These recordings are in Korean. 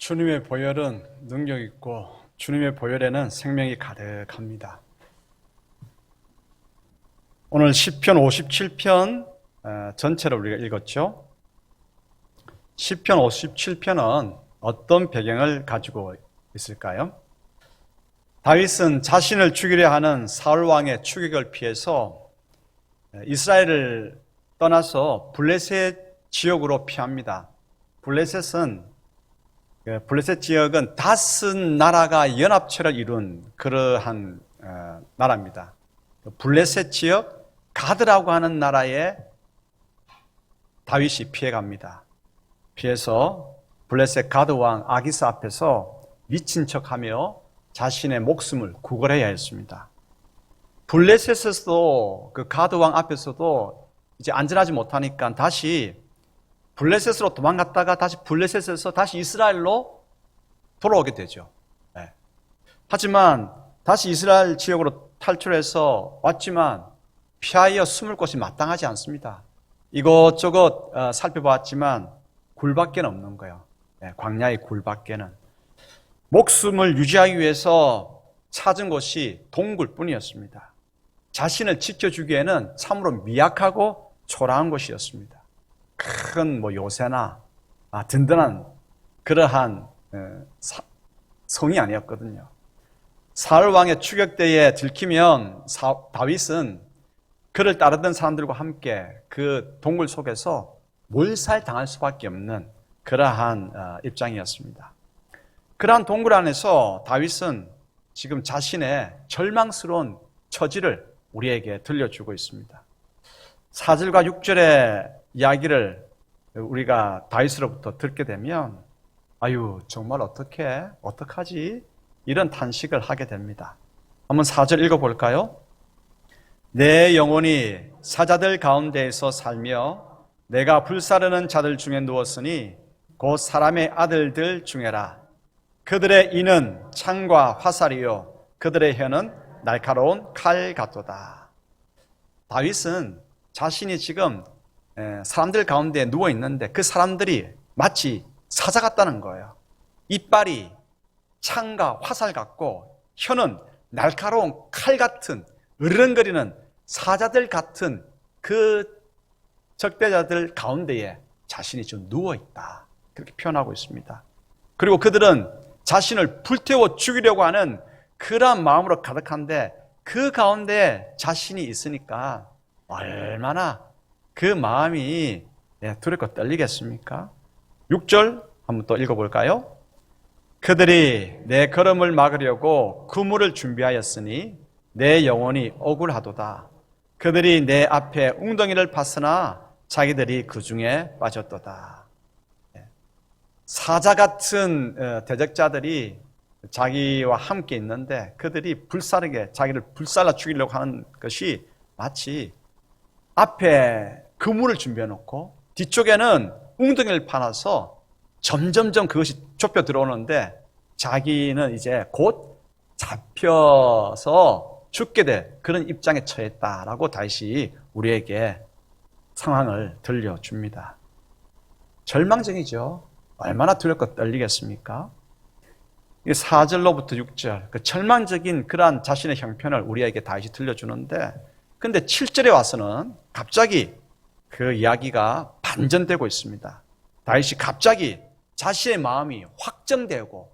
주님의 보혈은 능력 있고 주님의 보혈에는 생명이 가득합니다. 오늘 시편 57편 전체를 우리가 읽었죠. 시편 57편은 어떤 배경을 가지고 있을까요? 다윗은 자신을 죽이려 하는 사울 왕의 추격을 피해서 이스라엘을 떠나서 블레셋 지역으로 피합니다. 블레셋 지역은 다섯 나라가 연합체를 이룬 그러한 나라입니다. 블레셋 지역 가드라고 하는 나라에 다윗이 피해갑니다. 피해서 블레셋 가드 왕 아기스 앞에서 미친 척하며 자신의 목숨을 구걸해야 했습니다. 블레셋에서도 그 가드 왕 앞에서도 이제 안전하지 못하니까 다시 블레셋으로 도망갔다가 다시 블레셋에서 다시 이스라엘로 돌아오게 되죠. 네. 하지만 다시 이스라엘 지역으로 탈출해서 왔지만 피하여 숨을 곳이 마땅하지 않습니다. 이것저것 살펴봤지만 굴밖에 없는 거예요. 네, 광야의 굴밖에는. 목숨을 유지하기 위해서 찾은 곳이 동굴뿐이었습니다. 자신을 지켜주기에는 참으로 미약하고 초라한 곳이었습니다. 큰 요새나 든든한 그러한 성이 아니었거든요. 사울 왕의 추격 때에 들키면 다윗은 그를 따르던 사람들과 함께 그 동굴 속에서 몰살당할 수밖에 없는 그러한 입장이었습니다. 그러한 동굴 안에서 다윗은 지금 자신의 절망스러운 처지를 우리에게 들려주고 있습니다. 4절과 6절의 이야기를 우리가 다윗으로부터 듣게 되면 아유 정말 어떡하지? 이런 탄식을 하게 됩니다. 한번 4절 읽어볼까요? 내 영혼이 사자들 가운데에서 살며 내가 불사르는 자들 중에 누웠으니 곧 사람의 아들들 중에라. 그들의 이는 창과 화살이요 그들의 혀는 날카로운 칼 같도다. 다윗은 자신이 지금 사람들 가운데 누워 있는데 그 사람들이 마치 사자 같다는 거예요. 이빨이 창과 화살 같고 혀는 날카로운 칼 같은 으르렁거리는 사자들 같은 그 적대자들 가운데에 자신이 좀 누워 있다. 그렇게 표현하고 있습니다. 그리고 그들은 자신을 불태워 죽이려고 하는 그러한 마음으로 가득한데 그 가운데 자신이 있으니까 얼마나 그 마음이 두렵고 떨리겠습니까? 6절 한번 또 읽어볼까요? 그들이 내 걸음을 막으려고 그물을 준비하였으니 내 영혼이 억울하도다. 그들이 내 앞에 웅덩이를 팠으나 자기들이 그 중에 빠졌도다. 사자 같은 대적자들이 자기와 함께 있는데 그들이 자기를 불살라 죽이려고 하는 것이 마치 앞에 그물을 준비해 놓고 뒤쪽에는 웅덩이를 파놔서 점점점 그것이 좁혀 들어오는데 자기는 이제 곧 잡혀서 죽게 될 그런 입장에 처했다라고 다시 우리에게 상황을 들려줍니다. 절망적이죠. 얼마나 두렵고 떨리겠습니까? 4절로부터 6절 그 절망적인 그러한 자신의 형편을 우리에게 다시 들려주는데 근데 7절에 와서는 갑자기 그 이야기가 반전되고 있습니다. 다윗이 갑자기 자신의 마음이 확정되었다고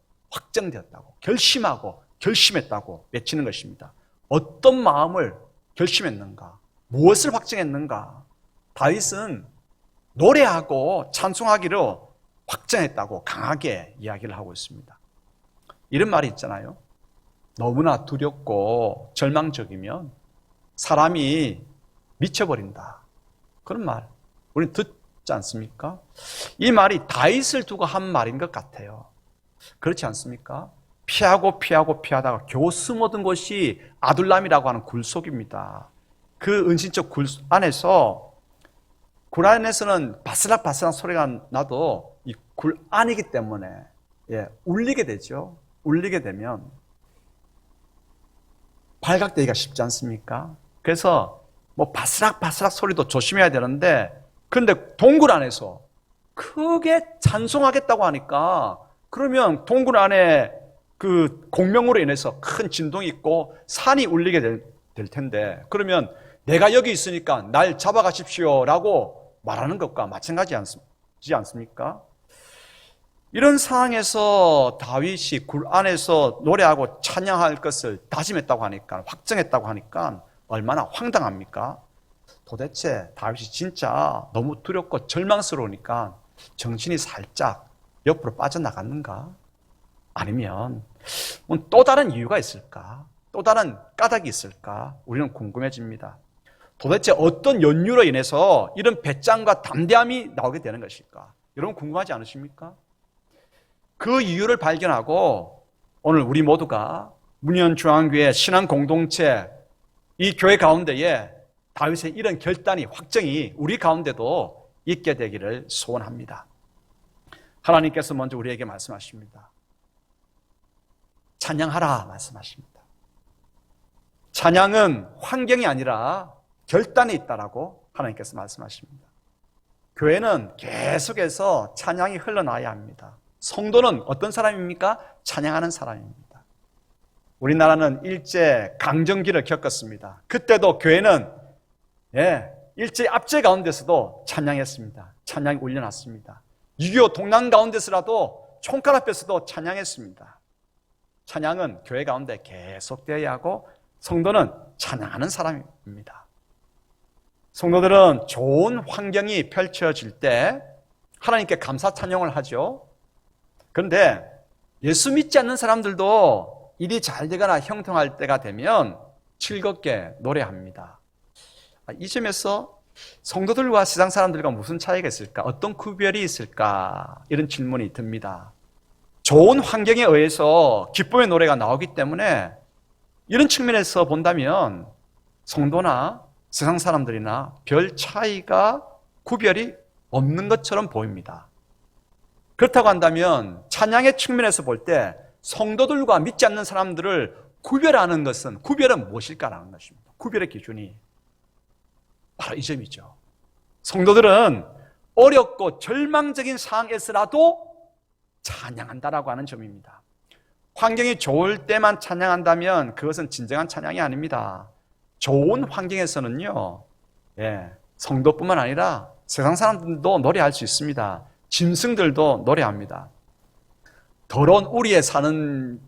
결심하고 결심했다고 외치는 것입니다. 어떤 마음을 결심했는가? 무엇을 확정했는가? 다윗은 노래하고 찬송하기로 확정했다고 강하게 이야기를 하고 있습니다. 이런 말이 있잖아요. 너무나 두렵고 절망적이면 사람이 미쳐버린다. 그런 말 우리는 듣지 않습니까? 이 말이 다윗을 두고 한 말인 것 같아요. 그렇지 않습니까? 피하다가 겨우 숨어든 곳이 아둘람이라고 하는 굴 속입니다. 그 은신처 굴 안에서는 바스락바스락 소리가 나도 이 굴 안이기 때문에 울리게 되죠. 울리게 되면 발각되기가 쉽지 않습니까? 그래서 바스락바스락 소리도 조심해야 되는데 근데 동굴 안에서 크게 찬송하겠다고 하니까 그러면 동굴 안에 그 공명으로 인해서 큰 진동이 있고 산이 울리게 될 텐데, 그러면 내가 여기 있으니까 날 잡아가십시오라고 말하는 것과 마찬가지지 않습니까? 이런 상황에서 다윗이 굴 안에서 노래하고 찬양할 것을 다짐했다고 하니까, 확정했다고 하니까 얼마나 황당합니까? 도대체 다윗이 진짜 너무 두렵고 절망스러우니까 정신이 살짝 옆으로 빠져나갔는가? 아니면 또 다른 이유가 있을까? 또 다른 까닭이 있을까? 우리는 궁금해집니다. 도대체 어떤 연유로 인해서 이런 배짱과 담대함이 나오게 되는 것일까? 여러분 궁금하지 않으십니까? 그 이유를 발견하고 오늘 우리 모두가 문현중앙교회 신앙 공동체, 이 교회 가운데에 다윗의 이런 결단이, 확정이 우리 가운데도 있게 되기를 소원합니다. 하나님께서 먼저 우리에게 말씀하십니다. 찬양하라 말씀하십니다. 찬양은 환경이 아니라 결단이 있다라고 하나님께서 말씀하십니다. 교회는 계속해서 찬양이 흘러나와야 합니다. 성도는 어떤 사람입니까? 찬양하는 사람입니다. 우리나라는 일제 강점기를 겪었습니다. 그때도 교회는 일제 압제 가운데서도 찬양했습니다. 찬양이 울려났습니다. 6.25 동란 가운데서라도 총칼 앞에서도 찬양했습니다. 찬양은 교회 가운데 계속되어야 하고 성도는 찬양하는 사람입니다. 성도들은 좋은 환경이 펼쳐질 때 하나님께 감사 찬양을 하죠. 그런데 예수 믿지 않는 사람들도 일이 잘 되거나 형통할 때가 되면 즐겁게 노래합니다. 이 점에서 성도들과 세상 사람들과 무슨 차이가 있을까? 어떤 구별이 있을까? 이런 질문이 듭니다. 좋은 환경에 의해서 기쁨의 노래가 나오기 때문에 이런 측면에서 본다면 성도나 세상 사람들이나 별 차이가, 구별이 없는 것처럼 보입니다. 그렇다고 한다면 찬양의 측면에서 볼 때 성도들과 믿지 않는 사람들을 구별하는 것은, 구별은 무엇일까라는 것입니다. 구별의 기준이 바로 이 점이죠. 성도들은 어렵고 절망적인 상황에서라도 찬양한다라고 하는 점입니다. 환경이 좋을 때만 찬양한다면 그것은 진정한 찬양이 아닙니다. 좋은 환경에서는요, 성도뿐만 아니라 세상 사람들도 노래할 수 있습니다. 짐승들도 노래합니다. 더러운 우리에 사는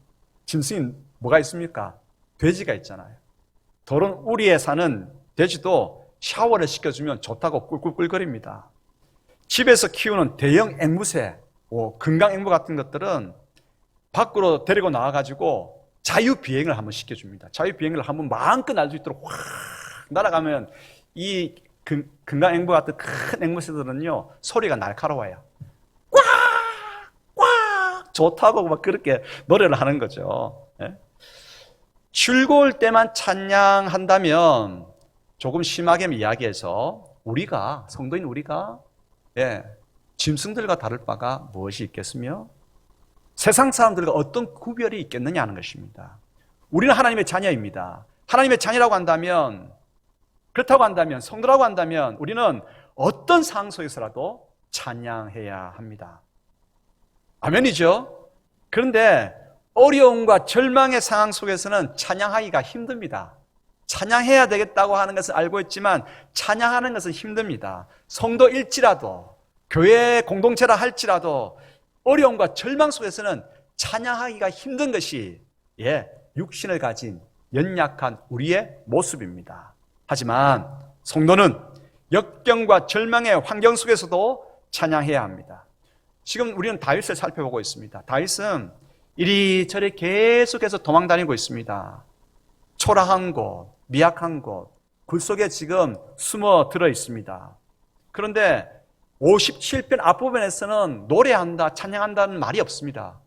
짐승이 뭐가 있습니까? 돼지가 있잖아요. 더러운 우리에 사는 돼지도 샤워를 시켜주면 좋다고 꿀꿀꿀거립니다. 집에서 키우는 대형 앵무새, 금강 앵무 같은 것들은 밖으로 데리고 나와가지고 자유비행을 한번 시켜줍니다. 자유비행을 한번 마음껏 날 수 있도록 확 날아가면 이 금강 앵무 같은 큰 앵무새들은요, 소리가 날카로워요. 꽉! 좋다고 막 그렇게 노래를 하는 거죠. 즐거울 때만 찬양한다면 조금 심하게 이야기해서 우리가, 성도인 우리가 짐승들과 다를 바가 무엇이 있겠으며 세상 사람들과 어떤 구별이 있겠느냐 하는 것입니다. 우리는 하나님의 자녀입니다. 하나님의 자녀라고 한다면, 그렇다고 한다면, 성도라고 한다면 우리는 어떤 상황 속에서라도 찬양해야 합니다. 아멘이죠? 그런데 어려움과 절망의 상황 속에서는 찬양하기가 힘듭니다. 찬양해야 되겠다고 하는 것을 알고 있지만 찬양하는 것은 힘듭니다. 성도일지라도, 교회 공동체라 할지라도 어려움과 절망 속에서는 찬양하기가 힘든 것이 육신을 가진 연약한 우리의 모습입니다. 하지만 성도는 역경과 절망의 환경 속에서도 찬양해야 합니다. 지금 우리는 다윗을 살펴보고 있습니다. 다윗은 이리저리 계속해서 도망다니고 있습니다. 초라한 곳, 미약한 곳, 굴 속에 지금 숨어 들어 있습니다. 그런데 57편 앞부분에서는 노래한다, 찬양한다는 말이 없습니다.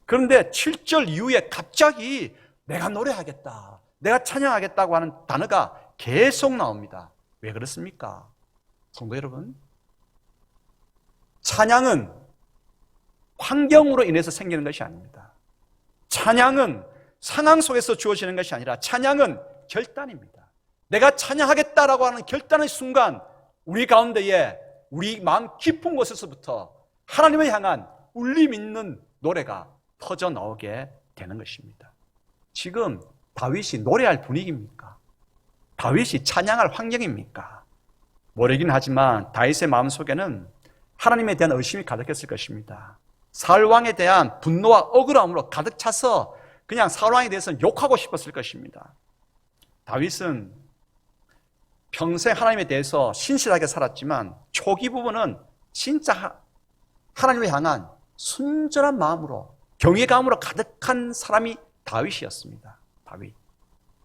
그런데 7절 이후에 갑자기 내가 노래하겠다, 내가 찬양하겠다고 하는 단어가 계속 나옵니다. 왜 그렇습니까? 성도 여러분, 찬양은 환경으로 인해서 생기는 것이 아닙니다. 찬양은 상황 속에서 주어지는 것이 아니라 찬양은 결단입니다. 내가 찬양하겠다라고 하는 결단의 순간 우리 가운데에 우리 마음 깊은 곳에서부터 하나님을 향한 울림 있는 노래가 터져 나오게 되는 것입니다. 지금 다윗이 노래할 분위기입니까? 다윗이 찬양할 환경입니까? 모르긴 하지만 다윗의 마음속에는 하나님에 대한 의심이 가득했을 것입니다. 사울왕에 대한 분노와 억울함으로 가득 차서 그냥 사울왕에 대해서는 욕하고 싶었을 것입니다. 다윗은 평생 하나님에 대해서 신실하게 살았지만 초기 부분은 진짜 하나님을 향한 순전한 마음으로 경외감으로 가득한 사람이 다윗이었습니다. 다윗.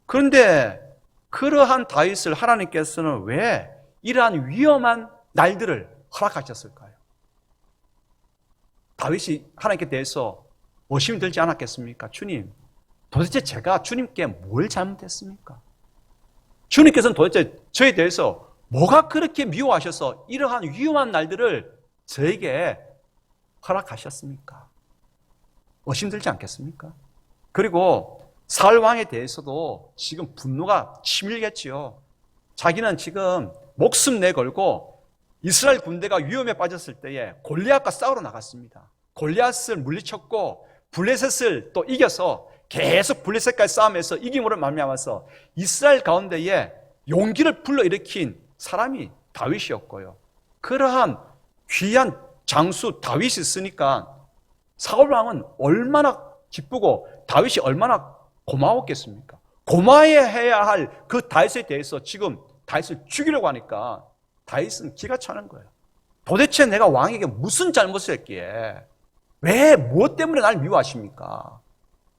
그런데 그러한 다윗을 하나님께서는 왜 이러한 위험한 날들을 허락하셨을까요? 다윗이 하나님께 대해서 의심이 들지 않았겠습니까? 주님, 도대체 제가 주님께 뭘 잘못했습니까? 주님께서는 도대체 저에 대해서 뭐가 그렇게 미워하셔서 이러한 위험한 날들을 저에게 허락하셨습니까? 의심 들지 않겠습니까? 그리고 사울 왕에 대해서도 지금 분노가 치밀겠지요. 자기는 지금 목숨 내걸고 이스라엘 군대가 위험에 빠졌을 때에 골리앗과 싸우러 나갔습니다. 골리앗을 물리쳤고 블레셋을 또 이겨서 계속 블레셋과의 싸움에서 이김으로 말미암아서 이스라엘 가운데에 용기를 불러일으킨 사람이 다윗이었고요. 그러한 귀한 장수 다윗이 있으니까 사울 왕은 얼마나 기쁘고 다윗이 얼마나 고마웠겠습니까? 고마워해야 할 그 다윗에 대해서 지금 다윗을 죽이려고 하니까 다윗은 기가 차는 거예요. 도대체 내가 왕에게 무슨 잘못을 했기에 왜 무엇 때문에 날 미워하십니까?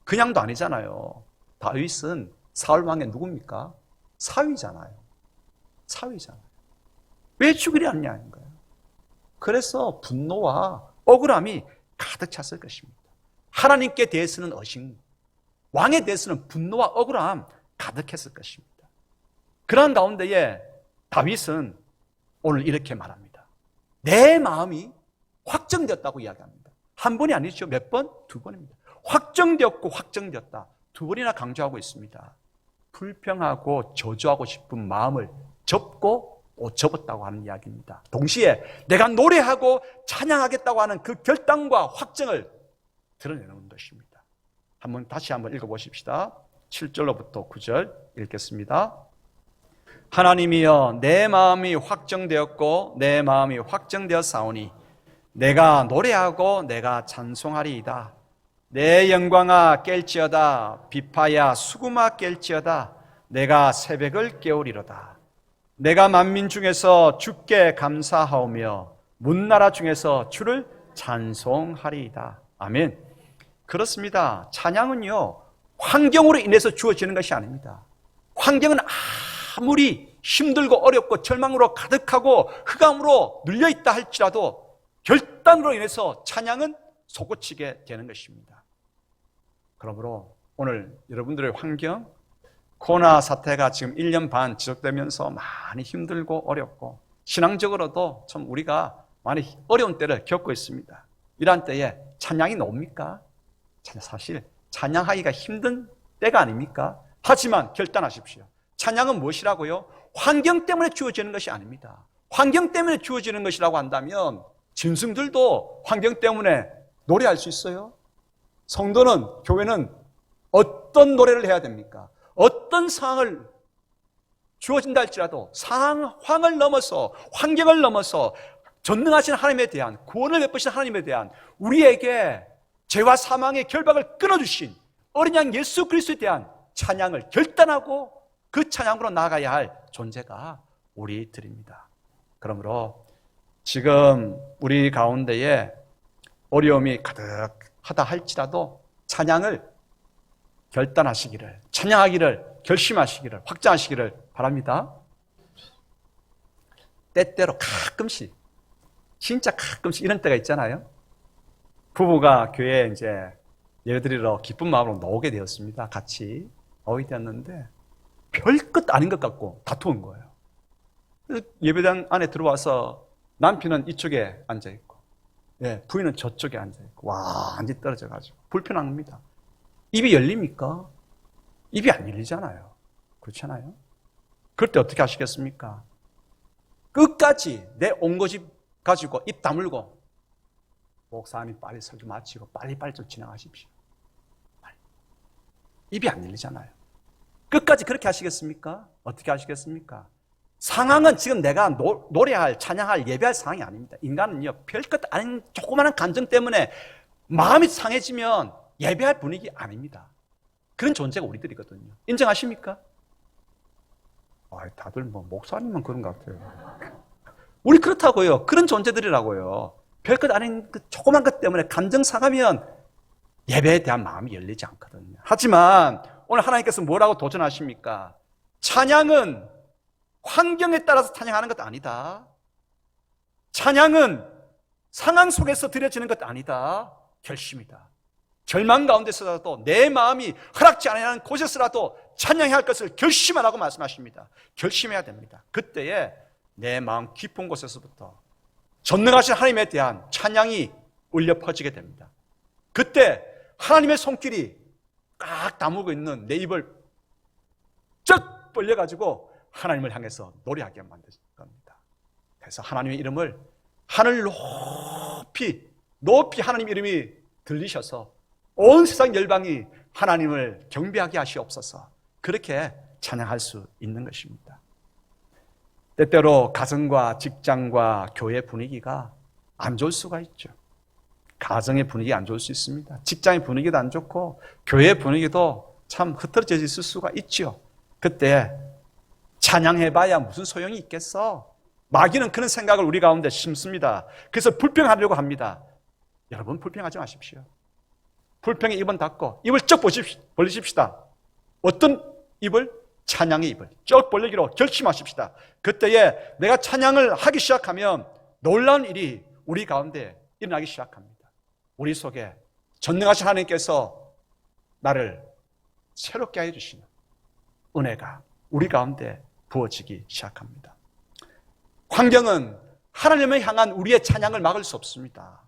그냥도 아니잖아요. 다윗은 사울 왕의 누굽니까? 사위잖아요. 사위잖아요. 왜 죽이려 하느냐는 거예요. 그래서 분노와 억울함이 가득 찼을 것입니다. 하나님께 대해서는 의심, 왕에 대해서는 분노와 억울함 가득했을 것입니다. 그런 가운데에 다윗은 오늘 이렇게 말합니다. 내 마음이 확정되었다고 이야기합니다. 한 번이 아니죠. 몇 번? 두 번입니다. 확정되었고 확정되었다. 두 번이나 강조하고 있습니다. 불평하고 저주하고 싶은 마음을 접고 접었다고 하는 이야기입니다. 동시에 내가 노래하고 찬양하겠다고 하는 그 결단과 확정을 드러내는 것입니다. 다시 한번 읽어보십시다. 7절로부터 9절 읽겠습니다. 하나님이여 내 마음이 확정되었고 내 마음이 확정되었사오니 내가 노래하고 내가 찬송하리이다. 내 영광아 깰지어다. 비파야 수금아 깰지어다. 내가 새벽을 깨우리로다. 내가 만민 중에서 주께 감사하오며 문나라 중에서 주를 찬송하리이다. 아멘. 그렇습니다. 찬양은요 환경으로 인해서 주어지는 것이 아닙니다. 환경은 아무리 힘들고 어렵고 절망으로 가득하고 흑암으로 눌려있다 할지라도 결단으로 인해서 찬양은 솟구치게 되는 것입니다. 그러므로 오늘 여러분들의 환경, 코로나 사태가 지금 1년 반 지속되면서 많이 힘들고 어렵고 신앙적으로도 참 우리가 많이 어려운 때를 겪고 있습니다. 이러한 때에 찬양이 나옵니까? 사실 찬양하기가 힘든 때가 아닙니까? 하지만 결단하십시오. 찬양은 무엇이라고요? 환경 때문에 주어지는 것이 아닙니다. 환경 때문에 주어지는 것이라고 한다면 짐승들도 환경 때문에 노래할 수 있어요? 성도는, 교회는 어떤 노래를 해야 됩니까? 어떤 상황을 주어진다 할지라도 상황을 넘어서 환경을 넘어서 전능하신 하나님에 대한 구원을 베푸신 하나님에 대한 우리에게 죄와 사망의 결박을 끊어주신 어린 양 예수 그리스도에 대한 찬양을 결단하고 그 찬양으로 나아가야 할 존재가 우리들입니다. 그러므로 지금 우리 가운데에 어려움이 가득하다 할지라도 찬양을 결단하시기를, 찬양하기를 결심하시기를, 확정하시기를 바랍니다. 때때로 가끔씩, 진짜 가끔씩 이런 때가 있잖아요. 부부가 교회에 이제 예배드리러 기쁜 마음으로 나오게 되었습니다. 같이 오게 되었는데 별것 아닌 것 같고 다투는 거예요. 예배당 안에 들어와서 남편은 이쪽에 앉아있고 부인은 저쪽에 앉아있고 완전히 떨어져가지고 불편합니다. 입이 열립니까? 입이 안 열리잖아요. 그렇잖아요. 그럴 때 어떻게 하시겠습니까? 끝까지 내 온 고집 가지고 입 다물고 목사님 빨리 설교 마치고 빨리빨리 좀 진행하십시오. 빨리. 입이 안 열리잖아요. 끝까지 그렇게 하시겠습니까? 어떻게 하시겠습니까? 상황은 지금 내가 노래할, 찬양할, 예배할 상황이 아닙니다. 인간은요, 별것 아닌 조그마한 감정 때문에 마음이 상해지면 예배할 분위기 아닙니다. 그런 존재가 우리들이거든요. 인정하십니까? 다들 목사님만 그런 것 같아요. 우리 그렇다고요. 그런 존재들이라고요. 별것 아닌 그 조그만 것 때문에 감정 상하면 예배에 대한 마음이 열리지 않거든요. 하지만 오늘 하나님께서 뭐라고 도전하십니까? 찬양은 환경에 따라서 찬양하는 것 아니다. 찬양은 상황 속에서 드려지는 것 아니다. 결심이다. 절망 가운데서라도 내 마음이 허락지 않는 곳에서라도 찬양해야 할 것을 결심하라고 말씀하십니다. 결심해야 됩니다. 그때에 내 마음 깊은 곳에서부터 전능하신 하나님에 대한 찬양이 울려 퍼지게 됩니다. 그때 하나님의 손길이 꽉 다물고 있는 내 입을 쩍 벌려가지고 하나님을 향해서 노래하게 만들 겁니다. 그래서 하나님의 이름을 하늘 높이 하나님 이름이 들리셔서 온 세상 열방이 하나님을 경배하게 하시옵소서. 그렇게 찬양할 수 있는 것입니다. 때때로 가정과 직장과 교회 분위기가 안 좋을 수가 있죠. 가정의 분위기 안 좋을 수 있습니다. 직장의 분위기도 안 좋고 교회 분위기도 참 흐트러져 있을 수가 있죠. 그때 찬양해봐야 무슨 소용이 있겠어? 마귀는 그런 생각을 우리 가운데 심습니다. 그래서 불평하려고 합니다. 여러분 불평하지 마십시오. 불평의 입은 닫고 입을 쩍 벌리십시다. 어떤 입을? 찬양의 입을 쩍 벌리기로 결심하십시다. 그때에 내가 찬양을 하기 시작하면 놀라운 일이 우리 가운데 일어나기 시작합니다. 우리 속에 전능하신 하나님께서 나를 새롭게 해주시는 은혜가 우리 가운데 부어지기 시작합니다. 환경은 하나님을 향한 우리의 찬양을 막을 수 없습니다.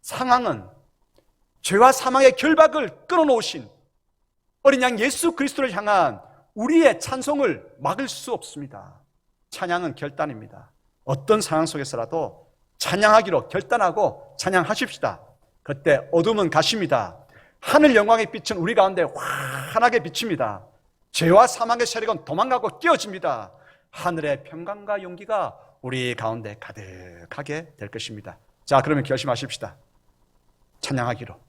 상황은 죄와 사망의 결박을 끊어놓으신 어린 양 예수 그리스도를 향한 우리의 찬송을 막을 수 없습니다. 찬양은 결단입니다. 어떤 상황 속에서라도 찬양하기로 결단하고 찬양하십시다. 그때 어둠은 가십니다. 하늘 영광의 빛은 우리 가운데 환하게 비칩니다. 죄와 사망의 세력은 도망가고 깨어집니다. 하늘의 평강과 용기가 우리 가운데 가득하게 될 것입니다. 자, 그러면 결심하십시다. 찬양하기로.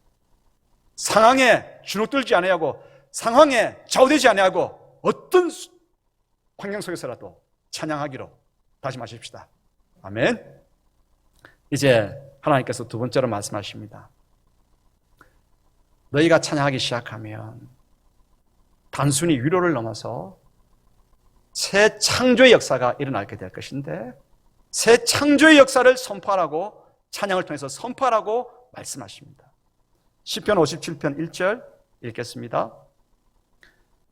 상황에 주눅들지 아니하고 상황에 좌우되지 아니하고 어떤 환경 속에서라도 찬양하기로 다짐하십시다. 아멘. 이제 하나님께서 두 번째로 말씀하십니다. 너희가 찬양하기 시작하면 단순히 위로를 넘어서 새 창조의 역사가 일어나게 될 것인데 새 창조의 역사를 선포하라고 찬양을 통해서 선포하라고 말씀하십니다. 시편 57편 1절 읽겠습니다.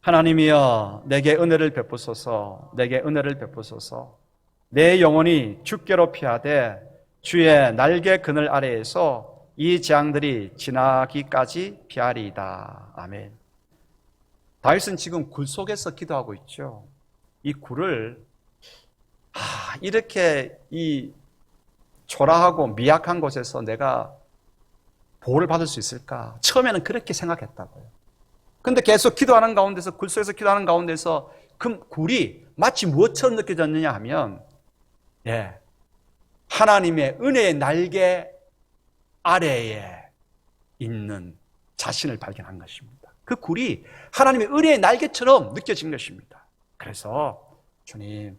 하나님이여 내게 은혜를 베푸소서 내게 은혜를 베푸소서 내 영혼이 주께로 피하되 주의 날개 그늘 아래에서 이 재앙들이 지나기까지 피하리이다. 아멘. 다윗은 지금 굴 속에서 기도하고 있죠. 이 굴을 이렇게 이 초라하고 미약한 곳에서 내가 보호를 받을 수 있을까? 처음에는 그렇게 생각했다고요. 근데 계속 기도하는 가운데서 굴 속에서 기도하는 가운데서 그 굴이 마치 무엇처럼 느껴졌느냐 하면 하나님의 은혜의 날개 아래에 있는 자신을 발견한 것입니다. 그 굴이 하나님의 은혜의 날개처럼 느껴진 것입니다. 그래서 주님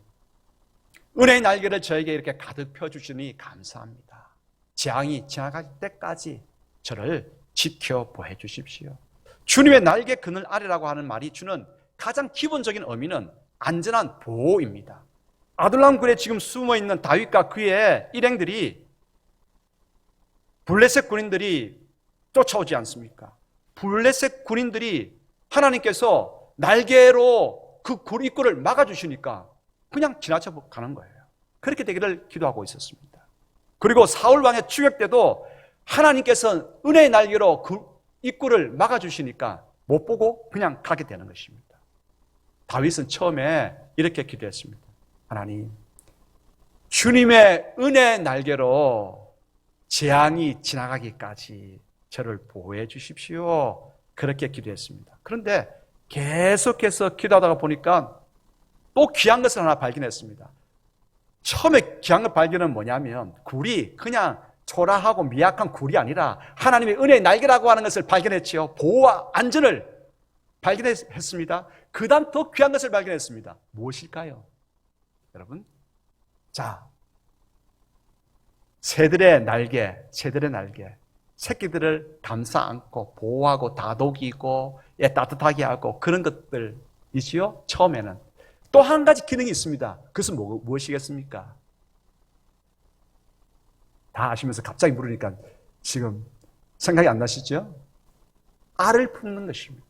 은혜의 날개를 저에게 이렇게 가득 펴주시니 감사합니다. 재앙이 지나갈 때까지 저를 지켜보해 주십시오. 주님의 날개 그늘 아래라고 하는 말이 주는 가장 기본적인 의미는 안전한 보호입니다. 아둘람 굴에 지금 숨어있는 다윗과 그의 일행들이 블레셋 군인들이 쫓아오지 않습니까? 블레셋 군인들이 하나님께서 날개로 그 굴 입구를 막아주시니까 그냥 지나쳐 가는 거예요. 그렇게 되기를 기도하고 있었습니다. 그리고 사울 왕의 추격 때도 하나님께서 은혜의 날개로 그 입구를 막아주시니까 못 보고 그냥 가게 되는 것입니다. 다윗은 처음에 이렇게 기도했습니다. 하나님, 주님의 은혜의 날개로 재앙이 지나가기까지 저를 보호해 주십시오. 그렇게 기도했습니다. 그런데 계속해서 기도하다가 보니까 또 귀한 것을 하나 발견했습니다. 처음에 귀한 것 발견은 뭐냐면 굴이 그냥 초라하고 미약한 굴이 아니라 하나님의 은혜의 날개라고 하는 것을 발견했지요. 보호와 안전을 발견했습니다. 그 다음 더 귀한 것을 발견했습니다. 무엇일까요? 여러분, 자, 새들의 날개, 새끼들을 감싸 안고 보호하고 다독이고 따뜻하게 하고 그런 것들이지요. 처음에는 또 한 가지 기능이 있습니다. 그것은 무엇이겠습니까? 다 아시면서 갑자기 물으니까 지금 생각이 안 나시죠? 알을 품는 것입니다.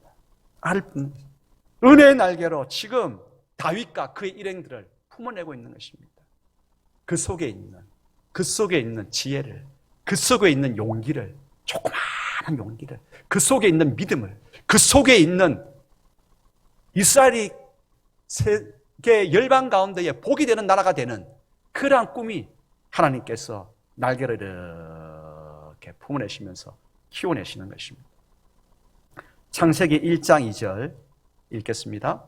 알을 품는 것입니다. 은혜의 날개로 지금 다윗과 그의 일행들을 품어내고 있는 것입니다. 그 속에 있는 지혜를, 그 속에 있는 용기를, 조그마한 용기를, 그 속에 있는 믿음을, 그 속에 있는 이스라엘이 세계 열방 가운데에 복이 되는 나라가 되는 그러한 꿈이 하나님께서 날개를 이렇게 품어내시면서 키워내시는 것입니다. 창세기 1장 2절 읽겠습니다.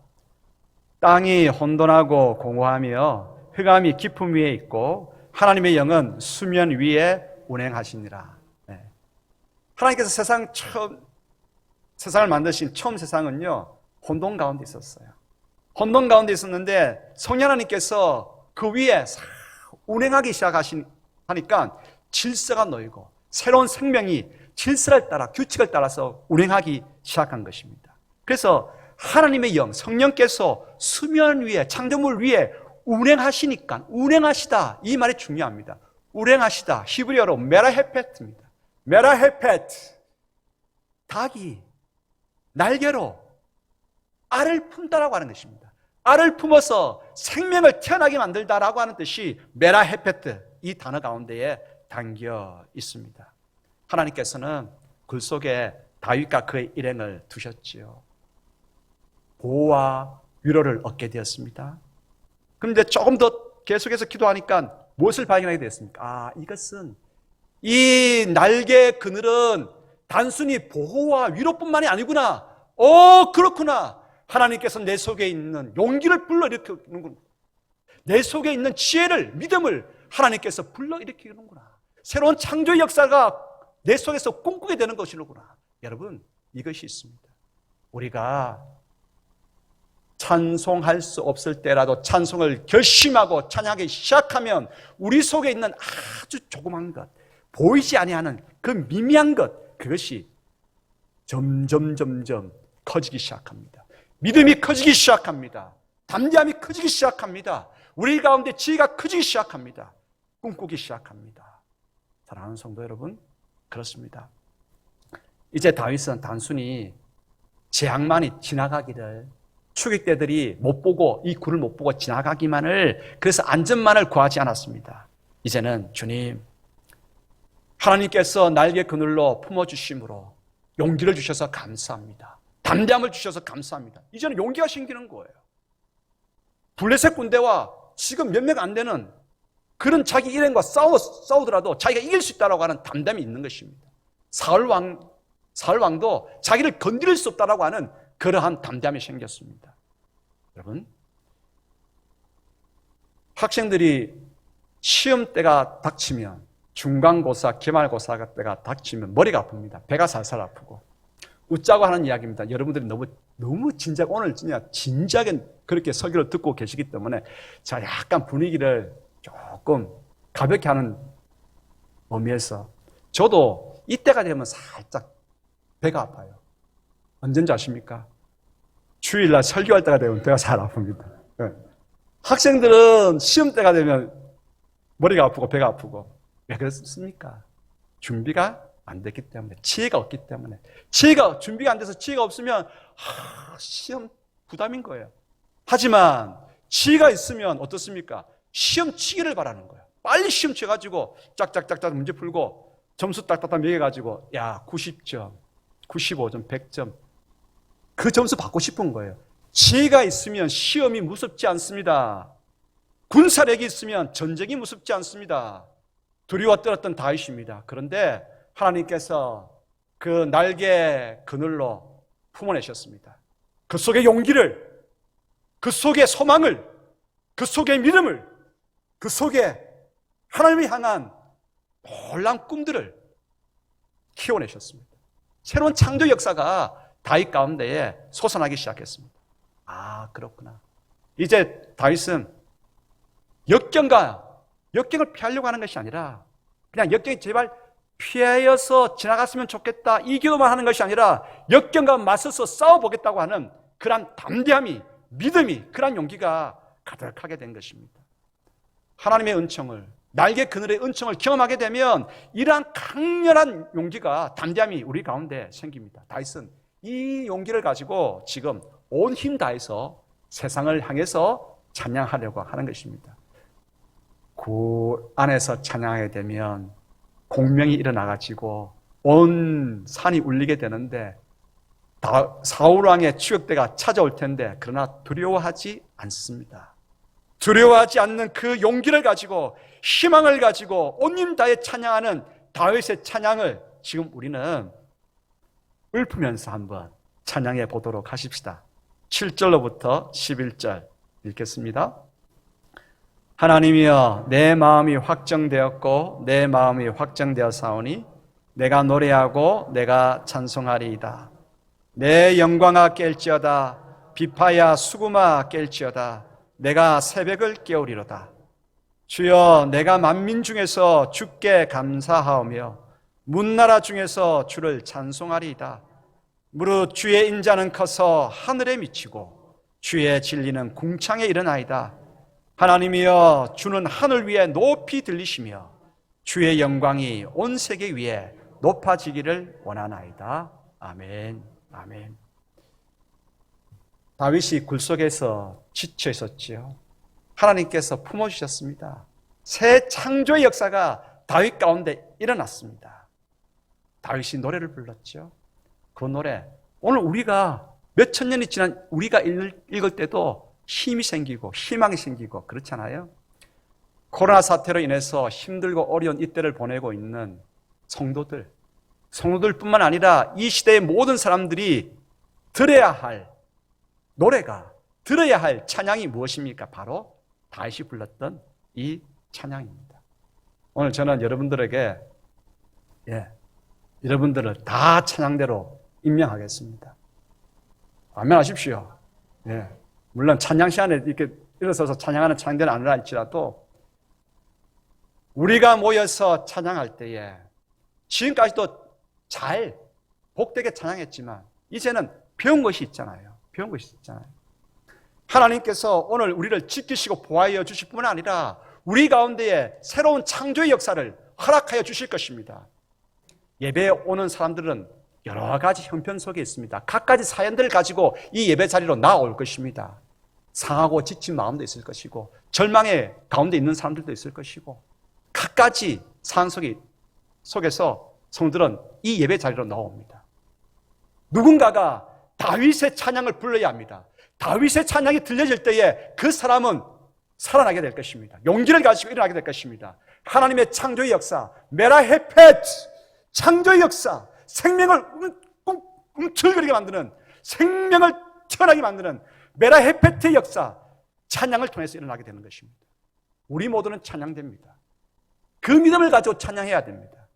땅이 혼돈하고 공허하며 흑암이 깊음 위에 있고 하나님의 영은 수면 위에 운행하시니라. 네. 하나님께서 세상을 만드신 처음 세상은요, 혼돈 가운데 있었어요. 혼돈 가운데 있었는데 성령 하나님께서 그 위에 운행하기 시작하니까 질서가 놓이고 새로운 생명이 질서를 따라 규칙을 따라서 운행하기 시작한 것입니다. 그래서 하나님의 영, 성령께서 수면 위에, 창조물 위에 운행하시니까, 운행하시다, 이 말이 중요합니다. 운행하시다, 히브리어로 메라헤페트입니다. 메라헤페트, 닭이 날개로 알을 품다라고 하는 것입니다. 알을 품어서 생명을 태어나게 만들다라고 하는 뜻이 메라헤페트, 이 단어 가운데에 담겨 있습니다. 하나님께서는 굴 속에 다윗과 그의 일행을 두셨지요. 보호와 위로를 얻게 되었습니다. 그런데 조금 더 계속해서 기도하니까 무엇을 발견하게 되었습니까? 이것은 이 날개 그늘은 단순히 보호와 위로뿐만이 아니구나. 그렇구나. 하나님께서 내 속에 있는 용기를 불러일으키는구나. 내 속에 있는 지혜를, 믿음을 하나님께서 불러일으키는구나. 새로운 창조의 역사가 내 속에서 꿈꾸게 되는 것이로구나. 여러분, 이것이 있습니다. 우리가 찬송할 수 없을 때라도 찬송을 결심하고 찬양하기 시작하면 우리 속에 있는 아주 조그만 것, 보이지 아니하는 그 미미한 것, 그것이 점점 커지기 시작합니다. 믿음이 커지기 시작합니다. 담대함이 커지기 시작합니다. 우리 가운데 지혜가 커지기 시작합니다. 꿈꾸기 시작합니다. 사랑하는 성도 여러분, 그렇습니다. 이제 다윗은 단순히 재앙만이 지나가기를, 추격대들이 못 보고, 이 굴을 못 보고 지나가기만을, 그래서 안전만을 구하지 않았습니다. 이제는 주님, 하나님께서 날개 그늘로 품어주심으로 용기를 주셔서 감사합니다. 담대함을 주셔서 감사합니다. 이제는 용기가 생기는 거예요. 블레셋 군대와 지금 몇 명 안 되는 그런 자기 일행과 싸우더라도 자기가 이길 수 있다고 하는 담대함이 있는 것입니다. 사울 왕도 자기를 건드릴 수 없다고 하는 그러한 담대함이 생겼습니다. 여러분, 학생들이 시험 때가 닥치면, 중간고사, 기말고사 때가 닥치면 머리가 아픕니다. 배가 살살 아프고 웃자고 하는 이야기입니다. 여러분들이 너무 진작, 오늘 진지하게 그렇게 설교를 듣고 계시기 때문에 제가 약간 분위기를 조금 가볍게 하는 의미에서, 저도 이때가 되면 살짝 배가 아파요. 언제인지 아십니까? 주일날 설교할 때가 되면 배가 잘 아픕니다. 네. 학생들은 시험 때가 되면 머리가 아프고 배가 아프고, 왜 그렇습니까? 준비가 안 됐기 때문에, 지혜가 없기 때문에. 준비가 안 돼서 지혜가 없으면 시험 부담인 거예요. 하지만 지혜가 있으면 어떻습니까? 시험 치기를 바라는 거예요. 빨리 시험 쳐가지고 짝짝짝짝 문제 풀고 점수 딱딱딱 매겨가지고 90점, 95점, 100점, 그 점수 받고 싶은 거예요. 지혜가 있으면 시험이 무섭지 않습니다. 군사력이 있으면 전쟁이 무섭지 않습니다. 두려워 떨었던 다윗입니다. 그런데 하나님께서 그 날개 그늘로 품어내셨습니다. 그 속에 용기를, 그 속에 소망을, 그 속에 믿음을, 그 속에 하나님을 향한 놀라운 꿈들을 키워내셨습니다. 새로운 창조 역사가 다윗 가운데에 솟아나기 시작했습니다. 아, 그렇구나. 이제 다윗은 역경을 피하려고 하는 것이 아니라 그냥 역경이 제발 피하여서 지나갔으면 좋겠다 이 기도만 하는 것이 아니라 역경과 맞서서 싸워보겠다고 하는 그러한 담대함이, 믿음이, 그러한 용기가 가득하게 된 것입니다. 하나님의 은총을, 날개 그늘의 은총을 경험하게 되면 이러한 강렬한 용기가, 담대함이 우리 가운데 생깁니다. 다윗은 이 용기를 가지고 지금 온 힘 다해서 세상을 향해서 찬양하려고 하는 것입니다. 그 안에서 찬양하게 되면 공명이 일어나가지고 온 산이 울리게 되는데 사울왕의 추격대가 찾아올 텐데 그러나 두려워하지 않습니다. 두려워하지 않는 그 용기를 가지고 희망을 가지고 온 힘 다해 찬양하는 다윗의 찬양을 지금 우리는 읊으면서 한번 찬양해 보도록 하십시다. 7절로부터 11절 읽겠습니다. 하나님이여, 내 마음이 확정되었고 내 마음이 확정되었사오니 내가 노래하고 내가 찬송하리이다. 내 영광아 깰지어다. 비파야 수구마 깰지어다. 내가 새벽을 깨우리로다. 주여, 내가 만민 중에서 주께 감사하오며 문나라 중에서 주를 찬송하리이다. 무릇 주의 인자는 커서 하늘에 미치고 주의 진리는 궁창에 이르나이다. 하나님이여, 주는 하늘 위에 높이 들리시며 주의 영광이 온 세계 위에 높아지기를 원하나이다. 아멘. 아멘. 다윗이 굴속에서 지쳐 있었지요. 하나님께서 품어주셨습니다. 새 창조의 역사가 다윗 가운데 일어났습니다. 다윗이 노래를 불렀죠. 그 노래, 오늘 우리가 몇천 년이 지난 우리가 읽을 때도 힘이 생기고 희망이 생기고 그렇잖아요. 코로나 사태로 인해서 힘들고 어려운 이때를 보내고 있는 성도들뿐만 아니라 이 시대의 모든 사람들이 들어야 할 노래가, 들어야 할 찬양이 무엇입니까? 바로 다윗이 불렀던 이 찬양입니다. 오늘 저는 여러분들에게 여러분들을 다 찬양대로 임명하겠습니다. 아멘 하십시오. 물론 찬양 시간에 이렇게 일어서서 찬양하는 찬양대는 아니라 할지라도 우리가 모여서 찬양할 때에 지금까지도 잘 복되게 찬양했지만 이제는 배운 것이 있잖아요. 하나님께서 오늘 우리를 지키시고 보호하여 주실 뿐만 아니라 우리 가운데에 새로운 창조의 역사를 허락하여 주실 것입니다. 예배에 오는 사람들은 여러 가지 형편 속에 있습니다. 각가지 사연들을 가지고 이 예배 자리로 나올 것입니다. 상하고 지친 마음도 있을 것이고 절망의 가운데 있는 사람들도 있을 것이고 각가지 상황 속에서 성도들은 이 예배 자리로 나옵니다. 누군가가 다윗의 찬양을 불러야 합니다. 다윗의 찬양이 들려질 때에 그 사람은 살아나게 될 것입니다. 용기를 가지고 일어나게 될 것입니다. 하나님의 창조의 역사, 메라헤펫, 창조의 역사, 생명을 움틀거리게 만드는, 생명을 태어나게 만드는 메라헤펫의 역사, 찬양을 통해서 일어나게 되는 것입니다. 우리 모두는 찬양됩니다. 그 믿음을 가지고 찬양해야 됩니다.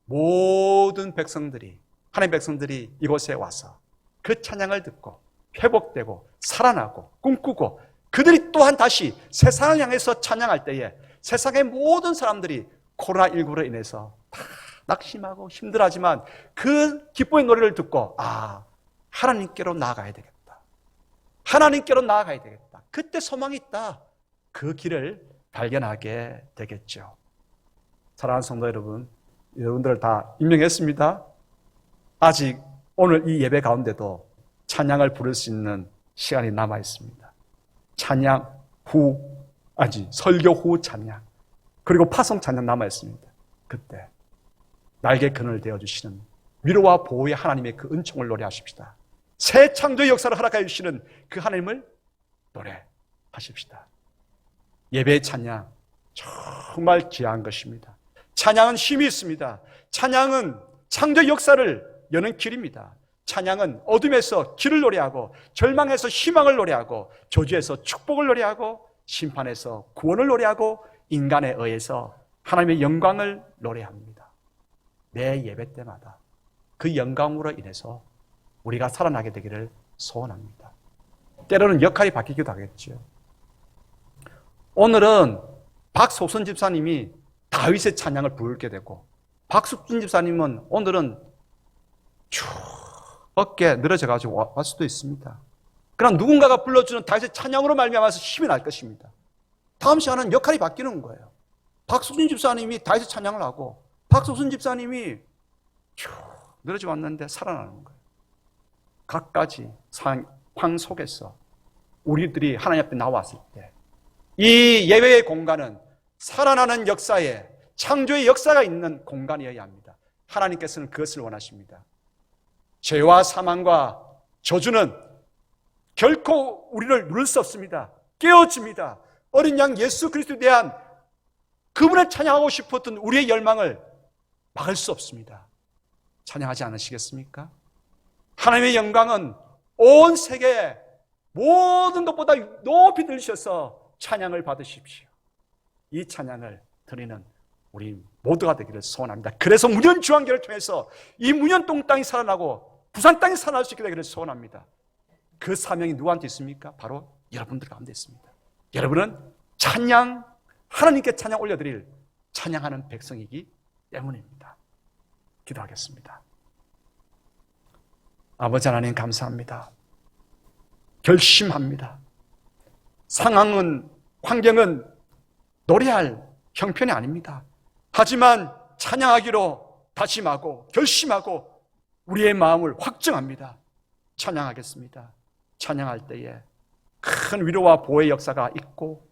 모든 백성들이, 하나님의 백성들이 이곳에 와서 그 찬양을 듣고 회복되고 살아나고 꿈꾸고 그들이 또한 다시 세상을 향해서 찬양할 때에 세상의 모든 사람들이 코로나19로 인해서 다 낙심하고 힘들어하지만 그 기쁨의 노래를 듣고 하나님께로 나아가야 되겠다. 하나님께로 나아가야 되겠다. 그때 소망이 있다. 그 길을 발견하게 되겠죠. 사랑하는 성도 여러분, 여러분들을 다 임명했습니다. 아직 오늘 이 예배 가운데도 찬양을 부를 수 있는 시간이 남아 있습니다. 설교 후 찬양, 그리고 파송 찬양 남아 있습니다. 그때 날개 그늘 되어주시는 위로와 보호의 하나님의 그 은총을 노래하십시다. 새 창조의 역사를 허락하여 주시는 그 하나님을 노래하십시다. 예배의 찬양, 정말 귀한 것입니다. 찬양은 힘이 있습니다. 찬양은 창조 역사를 여는 길입니다. 찬양은 어둠에서 길을 노래하고, 절망에서 희망을 노래하고, 저주에서 축복을 노래하고, 심판에서 구원을 노래하고, 인간에 의해서 하나님의 영광을 노래합니다. 매 예배 때마다 그 영광으로 인해서 우리가 살아나게 되기를 소원합니다. 때로는 역할이 바뀌기도 하겠죠. 오늘은 박소선 집사님이 다윗의 찬양을 부르게 되고, 박숙진 집사님은 오늘은 쭉 어깨 늘어져가지고 올 수도 있습니다. 그러나 누군가가 불러주는 다윗의 찬양으로 말미암아서 힘이 날 것입니다. 다음 시간은 역할이 바뀌는 거예요. 박숙진 집사님이 다윗의 찬양을 하고, 박소선 집사님이 쭉 늘어져 왔는데 살아나는 거예요. 각가지 상황 속에서 우리들이 하나님 앞에 나왔을 때, 이 예배의 공간은 살아나는 역사에, 창조의 역사가 있는 공간이어야 합니다. 하나님께서는 그것을 원하십니다. 죄와 사망과 저주는 결코 우리를 누를 수 없습니다. 깨어집니다. 어린 양 예수 그리스도에 대한 그분을 찬양하고 싶었던 우리의 열망을 막을 수 없습니다. 찬양하지 않으시겠습니까? 하나님의 영광은 온 세계 모든 것보다 높이 들리셔서 찬양을 받으십시오. 이 찬양을 드리는 우리 모두가 되기를 소원합니다. 그래서 문현주한계를 통해서 이 문현동 땅이 살아나고 부산 땅이 살아날 수 있게 되기를 소원합니다. 그 사명이 누구한테 있습니까? 바로 여러분들 가운데 있습니다. 여러분은 찬양, 하나님께 찬양 올려드릴 찬양하는 백성이기 때문입니다. 기도하겠습니다. 아버지 하나님 감사합니다. 결심합니다. 상황은, 환경은 노래할 형편이 아닙니다. 하지만 찬양하기로 다짐하고 결심하고 우리의 마음을 확정합니다. 찬양하겠습니다. 찬양할 때에 큰 위로와 보호의 역사가 있고,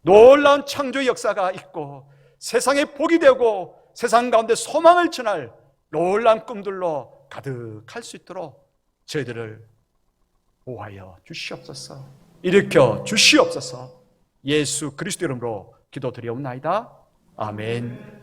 놀라운 창조의 역사가 있고, 세상에 복이 되고 세상 가운데 소망을 전할 놀라운 꿈들로 가득할 수 있도록 저희들을 보호하여 주시옵소서, 일으켜 주시옵소서. 예수 그리스도 이름으로 기도드리옵나이다. 아멘.